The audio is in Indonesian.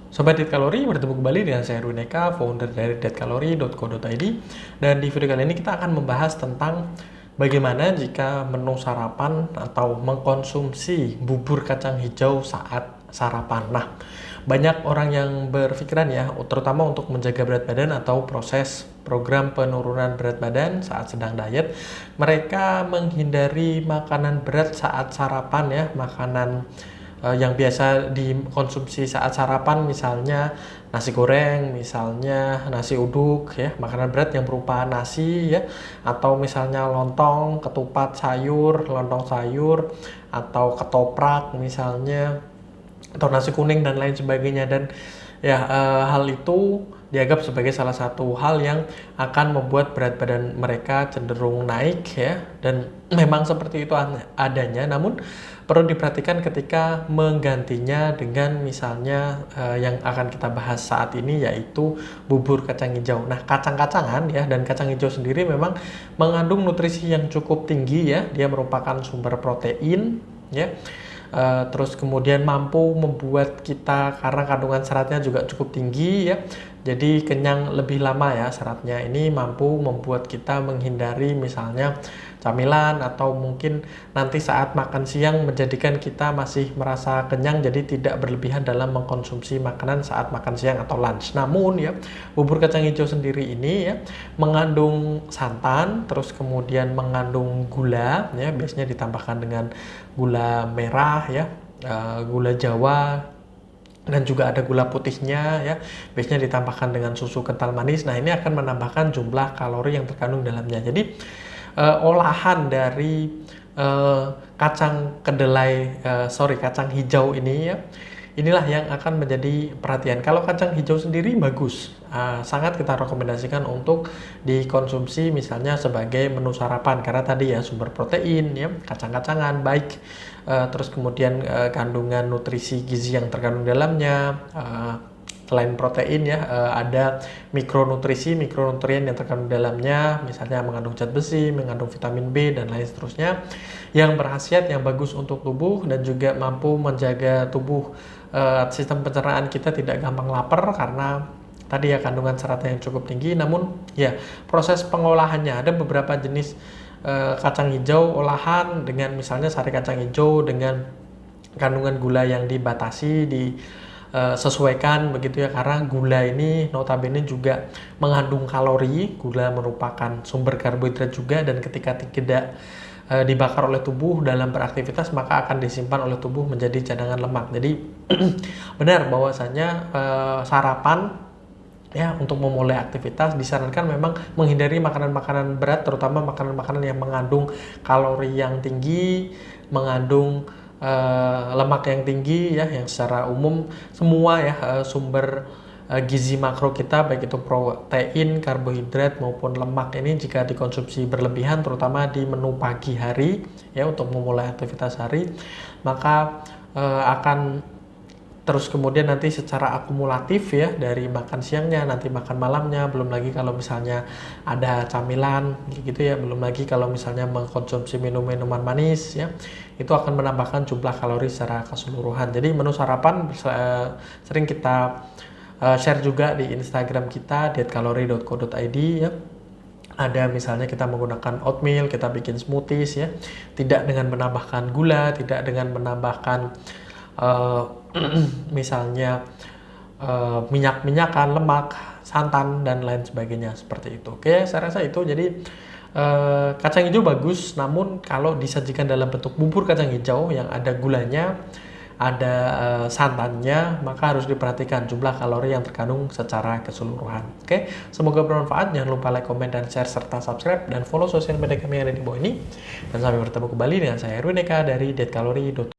Sobat Diet Kalori, bertemu kembali dengan saya Erwin Eka, founder dari dietkalori.co.id. Dan di video kali ini kita akan membahas tentang bagaimana jika menu sarapan atau mengkonsumsi bubur kacang hijau saat sarapan. Nah, banyak orang yang berpikiran ya, terutama untuk menjaga berat badan atau proses program penurunan berat badan saat sedang diet, mereka menghindari makanan berat saat sarapan ya, makanan yang biasa dikonsumsi saat sarapan, misalnya nasi goreng, misalnya nasi uduk ya, makanan berat yang berupa nasi ya, atau misalnya lontong, ketupat sayur, lontong sayur, atau ketoprak misalnya, atau nasi kuning dan lain sebagainya. Dan ya, hal itu dianggap sebagai salah satu hal yang akan membuat berat badan mereka cenderung naik ya, dan memang seperti itu adanya. Namun perlu diperhatikan ketika menggantinya dengan misalnya yang akan kita bahas saat ini, yaitu bubur kacang hijau. Nah, kacang-kacangan ya, dan kacang hijau sendiri memang mengandung nutrisi yang cukup tinggi ya. Dia merupakan sumber protein ya. Terus kemudian mampu membuat kita, karena kandungan seratnya juga cukup tinggi ya, jadi kenyang lebih lama ya. Seratnya ini mampu membuat kita menghindari misalnya camilan, atau mungkin nanti saat makan siang menjadikan kita masih merasa kenyang, jadi tidak berlebihan dalam mengkonsumsi makanan saat makan siang atau lunch. Namun ya, bubur kacang hijau sendiri ini ya mengandung santan, terus kemudian mengandung gula ya, biasanya ditambahkan dengan gula merah ya, gula Jawa, dan juga ada gula putihnya ya, biasanya ditambahkan dengan susu kental manis. Nah, ini akan menambahkan jumlah kalori yang terkandung dalamnya. Jadi olahan dari kacang hijau ini ya, inilah yang akan menjadi perhatian. Kalau kacang hijau sendiri bagus, sangat kita rekomendasikan untuk dikonsumsi misalnya sebagai menu sarapan, karena tadi ya sumber protein ya, kacang-kacangan baik, terus kemudian kandungan nutrisi gizi yang terkandung dalamnya, selain protein ya, ada mikronutrien yang terkandung dalamnya, misalnya mengandung zat besi, mengandung vitamin B, dan lain seterusnya, yang berkhasiat, yang bagus untuk tubuh, dan juga mampu menjaga tubuh, sistem pencernaan kita tidak gampang lapar, karena tadi ya kandungan seratnya yang cukup tinggi. Namun ya, proses pengolahannya ada beberapa jenis kacang hijau olahan dengan misalnya sari kacang hijau dengan kandungan gula yang dibatasi, sesuaikan begitu ya, karena gula ini notabene juga mengandung kalori. Gula merupakan sumber karbohidrat juga, dan ketika tidak dibakar oleh tubuh dalam beraktivitas, maka akan disimpan oleh tubuh menjadi cadangan lemak. Jadi benar bahwasanya sarapan ya, untuk memulai aktivitas disarankan memang menghindari makanan-makanan berat, terutama makanan-makanan yang mengandung kalori yang tinggi, mengandung lemak yang tinggi ya, yang secara umum semua ya, sumber gizi makro kita, baik itu protein, karbohidrat maupun lemak, ini jika dikonsumsi berlebihan, terutama di menu pagi hari ya, untuk memulai aktivitas hari, maka akan terus kemudian nanti secara akumulatif ya, dari makan siangnya, nanti makan malamnya, belum lagi kalau misalnya ada camilan gitu ya, belum lagi kalau misalnya mengkonsumsi minuman manis ya, itu akan menambahkan jumlah kalori secara keseluruhan. Jadi menu sarapan sering kita share juga di Instagram kita dietkalori.co.id ya. Ada misalnya kita menggunakan oatmeal, kita bikin smoothies ya, tidak dengan menambahkan gula, tidak dengan menambahkan misalnya minyak-minyakan, lemak, santan, dan lain sebagainya, seperti itu. Oke, saya rasa itu. Jadi kacang hijau bagus, namun kalau disajikan dalam bentuk bubur kacang hijau yang ada gulanya, ada santannya, maka harus diperhatikan jumlah kalori yang terkandung secara keseluruhan. Oke, semoga bermanfaat. Jangan lupa like, comment, dan share, serta subscribe dan follow sosial media kami yang ada di bawah ini. Dan sampai bertemu kembali dengan saya Erwin Eka dari dietkalori.co.id.